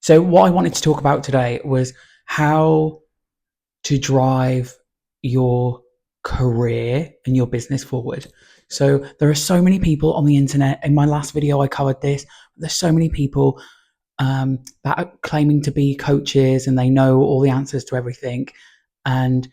So what I wanted to talk about today was how to drive your career and your business forward. So there are so many people on the internet. In my last video, I covered this. There's so many people that are claiming to be coaches and they know all the answers to everything. And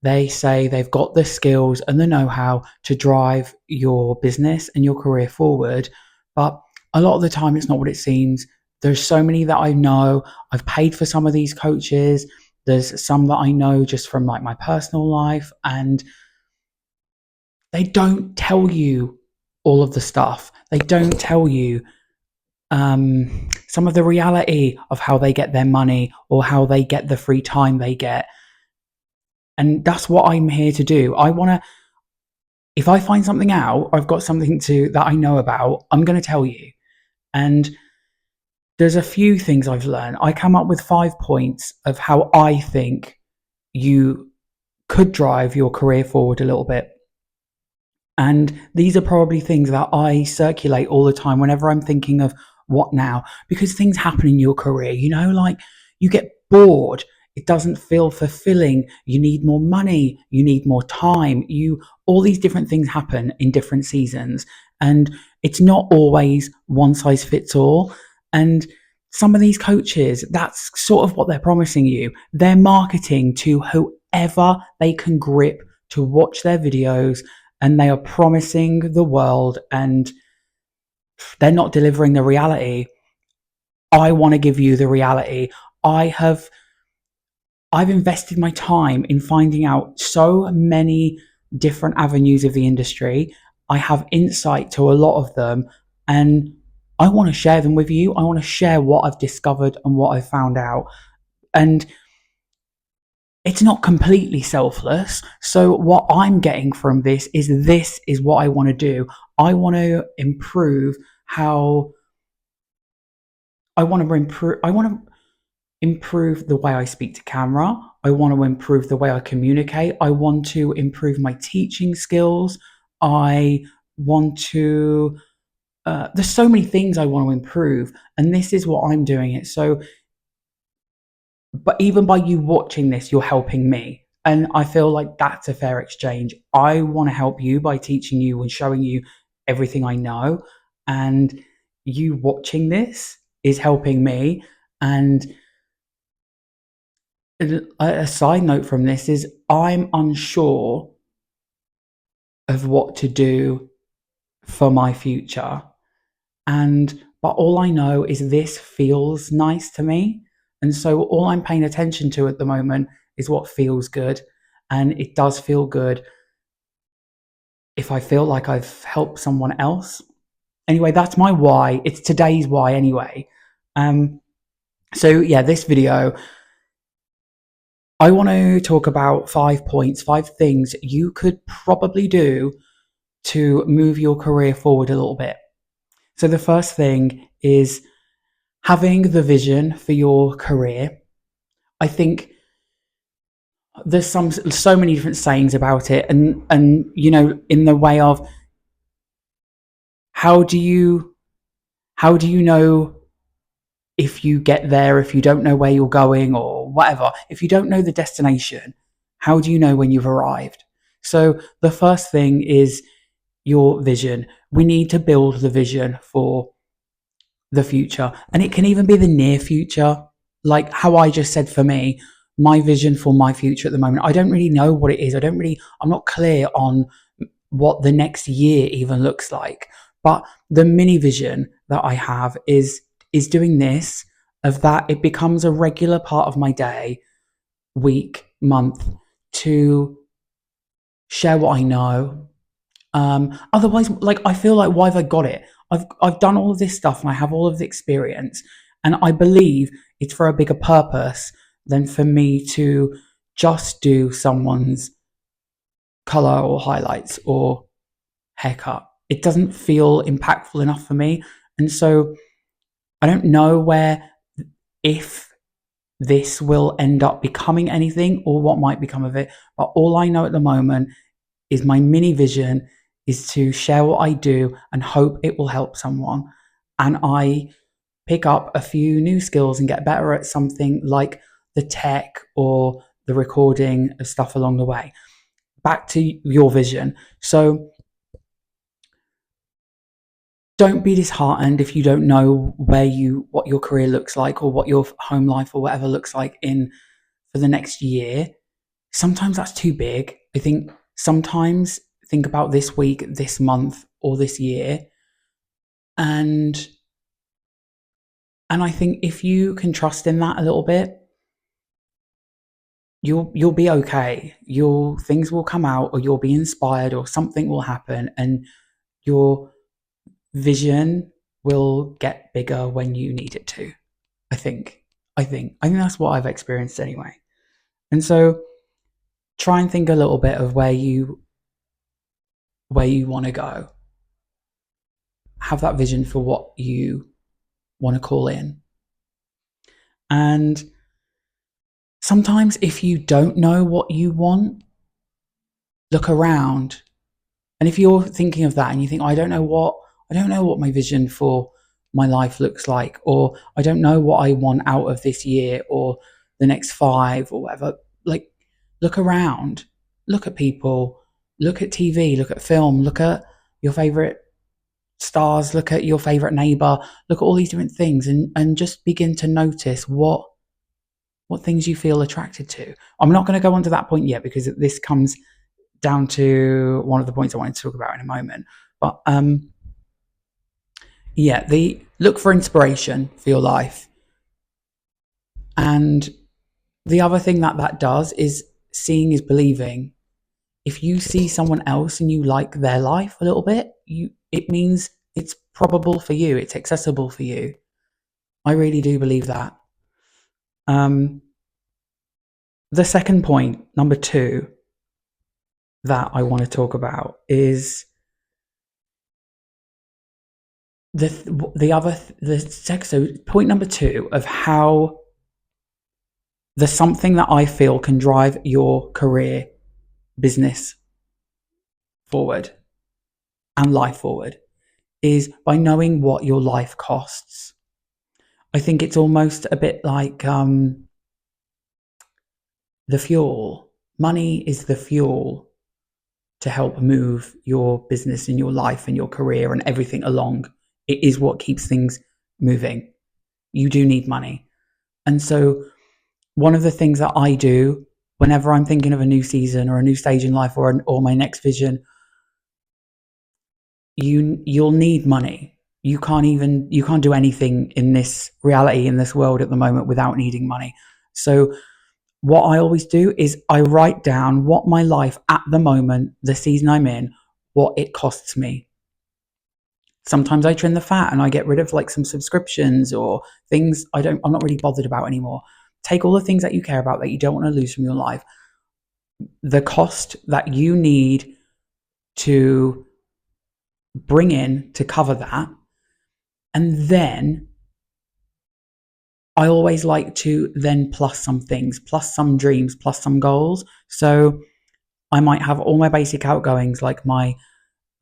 they say they've got the skills and the know-how to drive your business and your career forward. But a lot of the time, it's not what it seems. There's so many that I know. I've paid for some of these coaches. There's some that I know just from like my personal life, and they don't tell you all of the stuff. They don't tell you some of the reality of how they get their money or how they get the free time they get. And that's what I'm here to do. I want to, if I find something out, or I've got something that I know about, I'm going to tell you. And there's a few things I've learned. I come up with 5 points of how I think you could drive your career forward a little bit. And these are probably things that I circulate all the time whenever I'm thinking of what now, because things happen in your career, like you get bored. It doesn't feel fulfilling. You need more money. You need more time. All these different things happen in different seasons, and it's not always one size fits all. And some of these coaches, that's sort of what they're promising you. They're marketing to whoever they can grip to watch their videos, and they are promising the world, and they're not delivering the reality. I want to give you the reality. I've invested my time in finding out so many different avenues of the industry. I have insight to a lot of them, and I want to share them with you. I want to share what I've discovered and what I've found out. And it's not completely selfless. So what I'm getting from this is what I want to do. I want to improve I want to improve the way I speak to camera. I want to improve the way I communicate. I want to improve my teaching skills. I want to there's so many things I want to improve, and this is what I'm doing it. So, but even by you watching this, you're helping me. And I feel like that's a fair exchange. I want to help you by teaching you and showing you everything I know. And you watching this is helping me. And a side note from this is I'm unsure of what to do for my future. But all I know is this feels nice to me. And so all I'm paying attention to at the moment is what feels good. And it does feel good if I feel like I've helped someone else. Anyway, that's my why. It's today's why anyway. So yeah, this video, I want to talk about 5 points, 5 things you could probably do to move your career forward a little bit. So the first thing is having the vision for your career. I think there's so many different sayings about it, and in the way of how do you know if you get there, if you don't know where you're going or whatever, if you don't know the destination, how do you know when you've arrived? So the first thing is your vision. We need to build the vision for the future, and it can even be the near future, like how I just said. For me, my vision for my future at the moment, I don't really know what it is. I'm not clear on what the next year even looks like, but the mini vision that I have is doing this, of that it becomes a regular part of my day, week, month, to share what I know. Otherwise, like, I feel like, why have I got it? I've done all of this stuff and I have all of the experience, and I believe it's for a bigger purpose than for me to just do someone's color or highlights or haircut. It doesn't feel impactful enough for me. And so I don't know if this will end up becoming anything or what might become of it. But all I know at the moment is my mini vision is to share what I do and hope it will help someone. And I pick up a few new skills and get better at something like the tech or the recording of stuff along the way. Back to your vision. So don't be disheartened if you don't know what your career looks like or what your home life or whatever looks like in for the next year. Sometimes that's too big. I think sometimes think about this week, this month, or this year. And I think if you can trust in that a little bit, you'll be okay. Things will come out, or you'll be inspired, or something will happen, and your vision will get bigger when you need it to. I think that's what I've experienced anyway. And so try and think a little bit of where you want to go. Have that vision for what you want to call in. And sometimes if you don't know what you want, look around. And if you're thinking of that and you think, I don't know what my vision for my life looks like, or I don't know what I want out of this year or the next 5 or whatever, like look around, look at people, look at TV, look at film, look at your favorite stars, look at your favorite neighbor, look at all these different things, and just begin to notice what things you feel attracted to. I'm not going to go on to that point yet because this comes down to one of the points I wanted to talk about in a moment. But the look for inspiration for your life. And the other thing that does is seeing is believing. If you see someone else and you like their life a little bit, it means it's probable for you, it's accessible for you. I really do believe that. The second point, number 2, that I want to talk about is so point number 2 of how the something that I feel can drive your career, business forward and life forward is by knowing what your life costs. I think it's almost a bit like the fuel. Money is the fuel to help move your business and your life and your career and everything along. It is what keeps things moving. You do need money. And so one of the things that I do whenever I'm thinking of a new season or a new stage in life or my next vision, you'll need money. You can't do anything in this reality, in this world at the moment without needing money. So what I always do is I write down what my life at the moment, the season I'm in, what it costs me. Sometimes I trim the fat and I get rid of like some subscriptions or things I'm not really bothered about anymore. Take all the things that you care about that you don't want to lose from your life. The cost that you need to bring in to cover that. And then I always like to then plus some things, plus some dreams, plus some goals. So I might have all my basic outgoings like my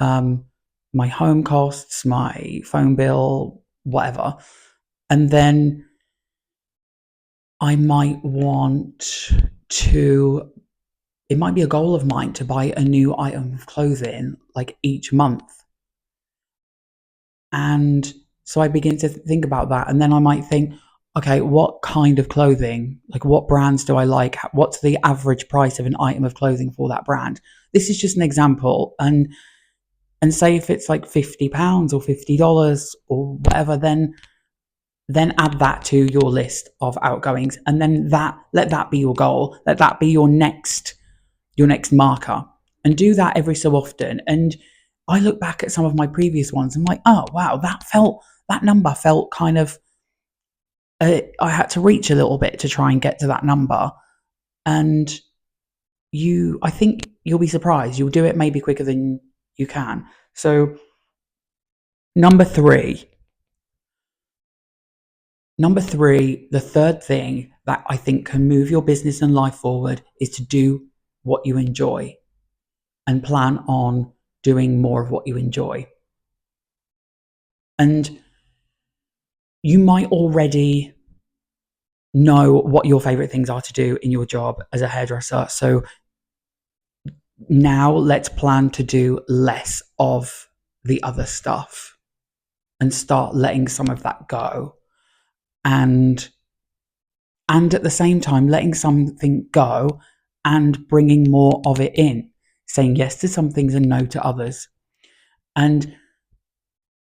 home costs, my phone bill, whatever. And then I might want to, it might be a goal of mine to buy a new item of clothing like each month. And so I begin to think about that. And then I might think, okay, what kind of clothing, like what brands do I like? What's the average price of an item of clothing for that brand? This is just an example. And say if it's like £50 or $50 or whatever, then add that to your list of outgoings. And then let that be your goal. Let that be your next marker. And do that every so often. And I look back at some of my previous ones and I'm like, oh wow, that number felt kind of I had to reach a little bit to try and get to that number. And I think you'll be surprised. You'll do it maybe quicker than you can. So number three, the third thing that I think can move your business and life forward is to do what you enjoy and plan on doing more of what you enjoy. And you might already know what your favorite things are to do in your job as a hairdresser. So now let's plan to do less of the other stuff and start letting some of that go. And at the same time, letting something go and bringing more of it in, saying yes to some things and no to others. And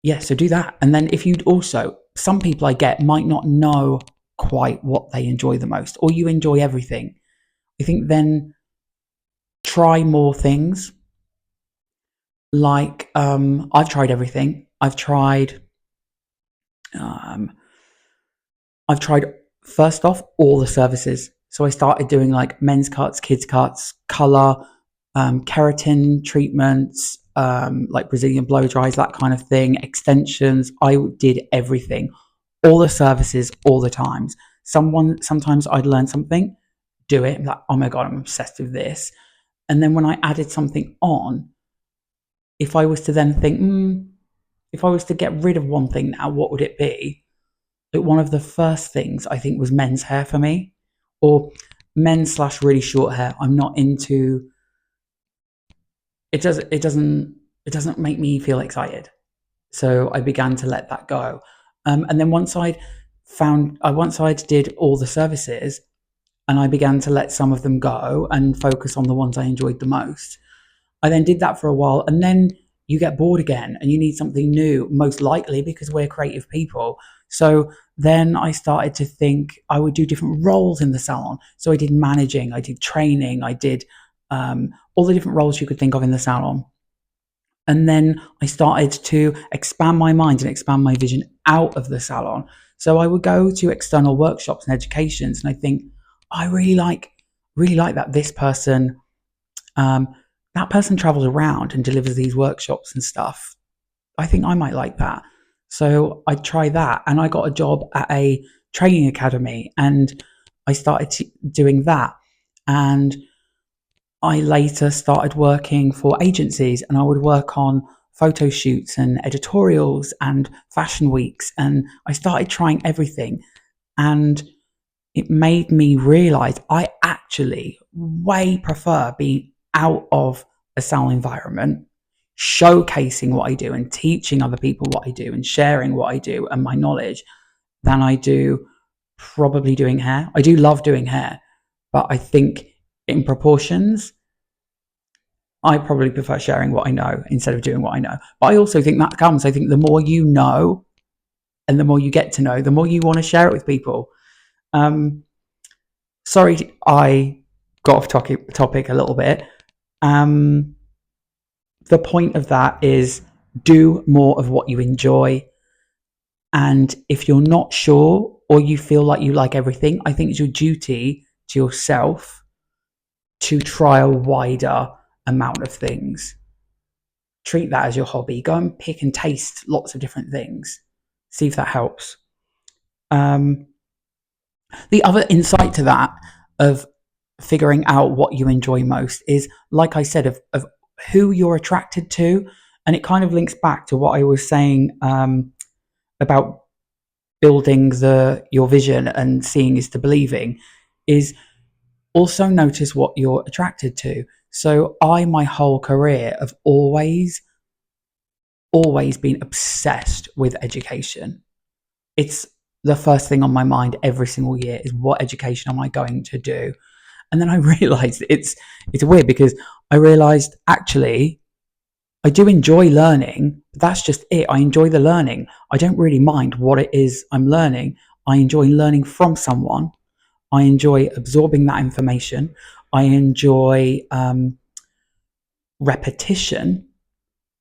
yeah, so do that. And then if you'd also, some people I get might not know quite what they enjoy the most, or you enjoy everything. I think then try more things. Like I've tried everything. Um, I've tried first off all the services. So I started doing like men's cuts, kids cuts, color, keratin treatments, like Brazilian blow dries, that kind of thing, extensions. I did everything, all the services, all the times. Sometimes I'd learn something, do it, like, oh my God, I'm obsessed with this. And then when I added something on, if I was to then think, if I was to get rid of one thing now, what would it be? One of the first things I think was men's hair for me, or men's / really short hair. I'm not into it. Doesn't make me feel excited. So I began to let that go. And then once I did all the services and I began to let some of them go and focus on the ones I enjoyed the most, I then did that for a while, and then you get bored again and you need something new, most likely because we're creative people. So then I started to think I would do different roles in the salon. So I did managing, I did training, I did all the different roles you could think of in the salon. And then I started to expand my mind and expand my vision out of the salon. So I would go to external workshops and educations, and I think I really like that this person that person travels around and delivers these workshops and stuff. I think I might like that. So I tried that, and I got a job at a training academy, and I started doing that. And I later started working for agencies, and I would work on photo shoots and editorials and fashion weeks. And I started trying everything. And it made me realize I actually way prefer being out of a salon environment, showcasing what I do and teaching other people what I do and sharing what I do and my knowledge, than I do probably doing hair. I do love doing hair, but I think in proportions, I probably prefer sharing what I know instead of doing what I know. But I also think I think the more you know and the more you get to know, the more you want to share it with people. Sorry, I got off topic a little bit. The point of that is do more of what you enjoy. And if you're not sure or you feel like you like everything, I think it's your duty to yourself to try a wider amount of things. Treat that as your hobby. Go and pick and taste lots of different things. See if that helps. The other insight to that of figuring out what you enjoy most is, like I said, of who you're attracted to. And it kind of links back to what I was saying about building your vision and seeing is to believing, is also notice what you're attracted to. So my whole career have always been obsessed with education. It's the first thing on my mind every single year is, what education am I going to do? And then I realized it's weird, because I realized actually I do enjoy learning, but that's just it. I enjoy the learning. I don't really mind what it is I'm learning. I enjoy learning from someone. I enjoy absorbing that information. I enjoy repetition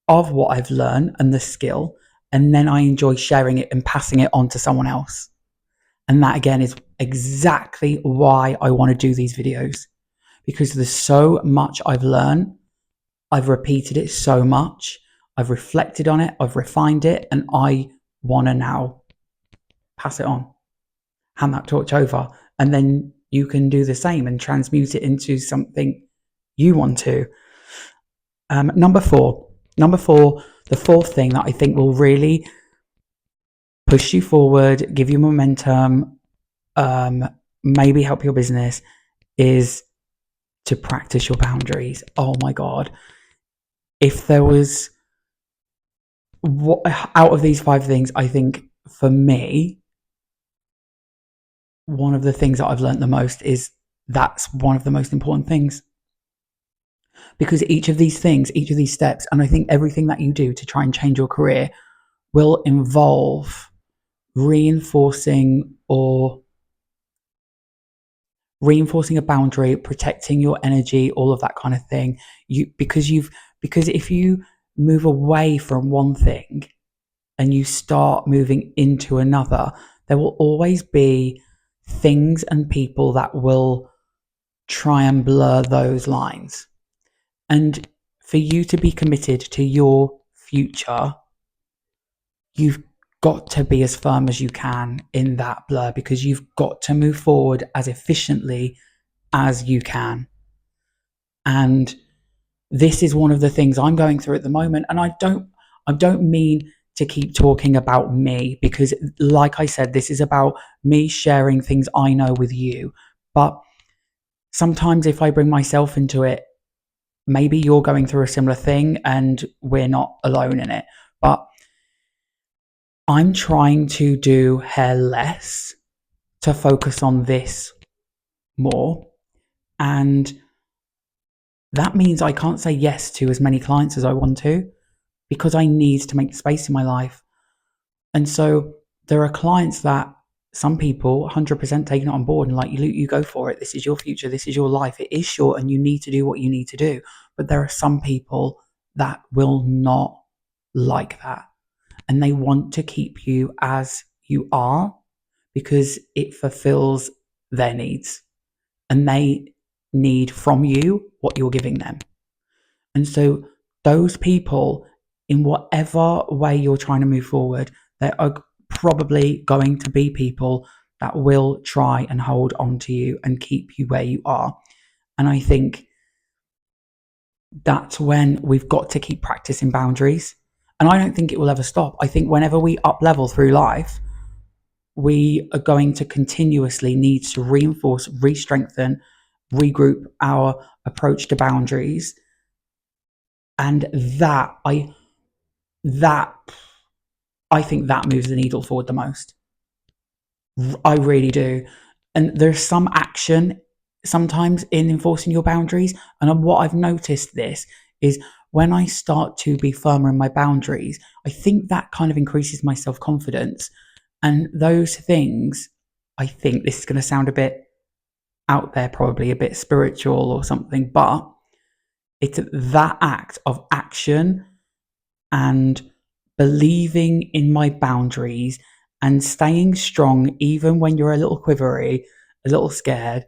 of what I've learned and the skill. And then I enjoy sharing it and passing it on to someone else. And that again is exactly why I want to do these videos, because there's so much I've learned. I've repeated it so much. I've reflected on it. I've refined it. And I want to now pass it on, hand that torch over. And then you can do the same and transmute it into something you want to. Number four, the fourth thing that I think will really push you forward, give you momentum, um, maybe help your business, is to practice your boundaries. Oh my God. If there was what out of these 5 things, I think for me, one of the things that I've learned the most is that's one of the most important things, because each of these things, each of these steps, and I think everything that you do to try and change your career will involve reinforcing or reinforcing a boundary, protecting your energy, all of that kind of thing. Because if you move away from one thing and you start moving into another, there will always be things and people that will try and blur those lines. And for you to be committed to your future, you've got to be as firm as you can in that blur, because you've got to move forward as efficiently as you can. And this is one of the things I'm going through at the moment. And I don't mean to keep talking about me, because like I said, this is about me sharing things I know with you. But sometimes if I bring myself into it, maybe you're going through a similar thing and we're not alone in it. But I'm trying to do hair less to focus on this more. And that means I can't say yes to as many clients as I want to, because I need to make space in my life. And so there are clients that some people 100% taking it on board and like, you go for it. This is your future. This is your life. It is short and you need to do what you need to do. But there are some people that will not like that. And they want to keep you as you are because it fulfills their needs. And they need from you what you're giving them. And so those people, in whatever way you're trying to move forward, there are probably going to be people that will try and hold on to you and keep you where you are. And I think that's when we've got to keep practicing boundaries. And I don't think it will ever stop. I think whenever we up level through life, we are going to continuously need to reinforce, re-strengthen, regroup our approach to boundaries. And that I think that moves the needle forward the most. I really do. And there's some action sometimes in enforcing your boundaries. And what I've noticed this is when I start to be firmer in my boundaries, I think that kind of increases my self-confidence. And those things, I think this is going to sound a bit out there, probably a bit spiritual or something, but it's that act of action and believing in my boundaries and staying strong even when you're a little quivery, a little scared,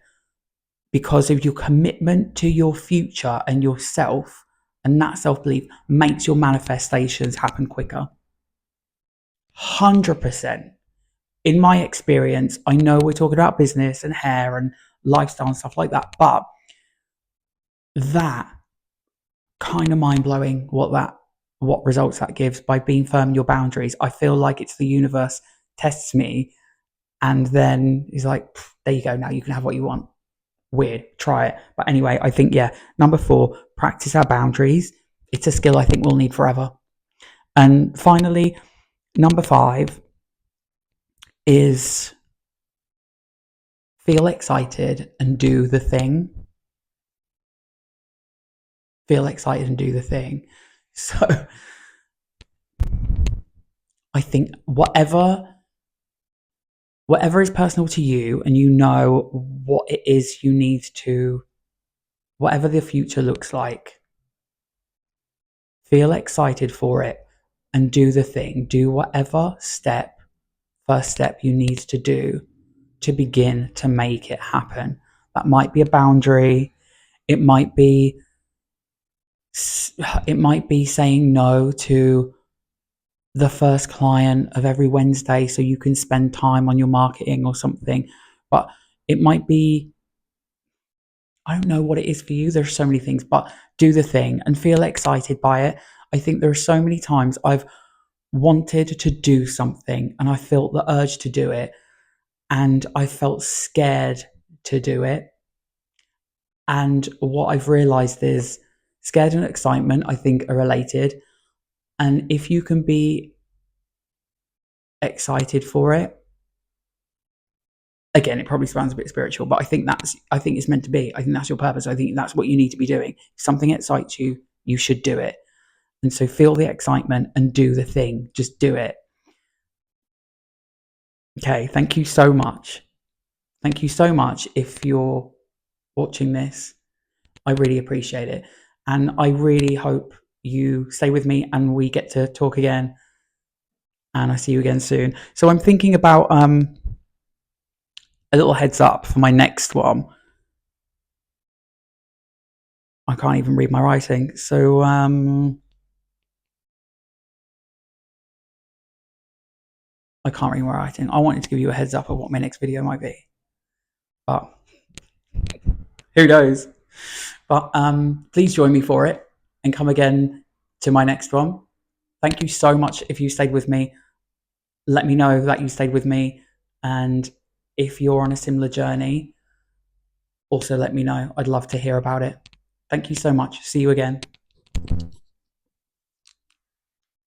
because of your commitment to your future and yourself. And that self-belief makes your manifestations happen quicker. 100%. In my experience, I know we're talking about business and hair and lifestyle and stuff like that, but that kind of mind-blowing what results that gives by being firm in your boundaries. I feel like it's the universe tests me and then he's like, there you go, now you can have what you want. Weird, try it. But anyway, I think, yeah, number 4, practice our boundaries. It's a skill I think we'll need forever. And finally, number 5 is feel excited and do the thing. Feel excited and do the thing. So I think whatever is personal to you, and you know what it is you need to, whatever the future looks like, feel excited for it and do the thing. Do whatever first step you need to do to begin to make it happen. That might be a boundary. It might be saying no to the first client of every Wednesday so you can spend time on your marketing or something. But it might be, I don't know what it is for you. There's so many things, but do the thing and feel excited by it. I think there are so many times I've wanted to do something and I felt the urge to do it, and I felt scared to do it. And what I've realized is scared and excitement, I think, are related. And if you can be excited for it, again, it probably sounds a bit spiritual, but I think it's meant to be. I think that's your purpose. I think that's what you need to be doing. If something excites you, you should do it. And so feel the excitement and do the thing. Just do it. Okay, thank you so much. Thank you so much if you're watching this. I really appreciate it. And I really hope you stay with me and we get to talk again. And I see you again soon. So I'm thinking about a little heads up for my next one. I can't even read my writing. So I can't read my writing. I wanted to give you a heads up of what my next video might be. But who knows? But please join me for it and come again to my next one. Thank you so much if you stayed with me. Let me know that you stayed with me. And if you're on a similar journey, also let me know. I'd love to hear about it. Thank you so much. See you again.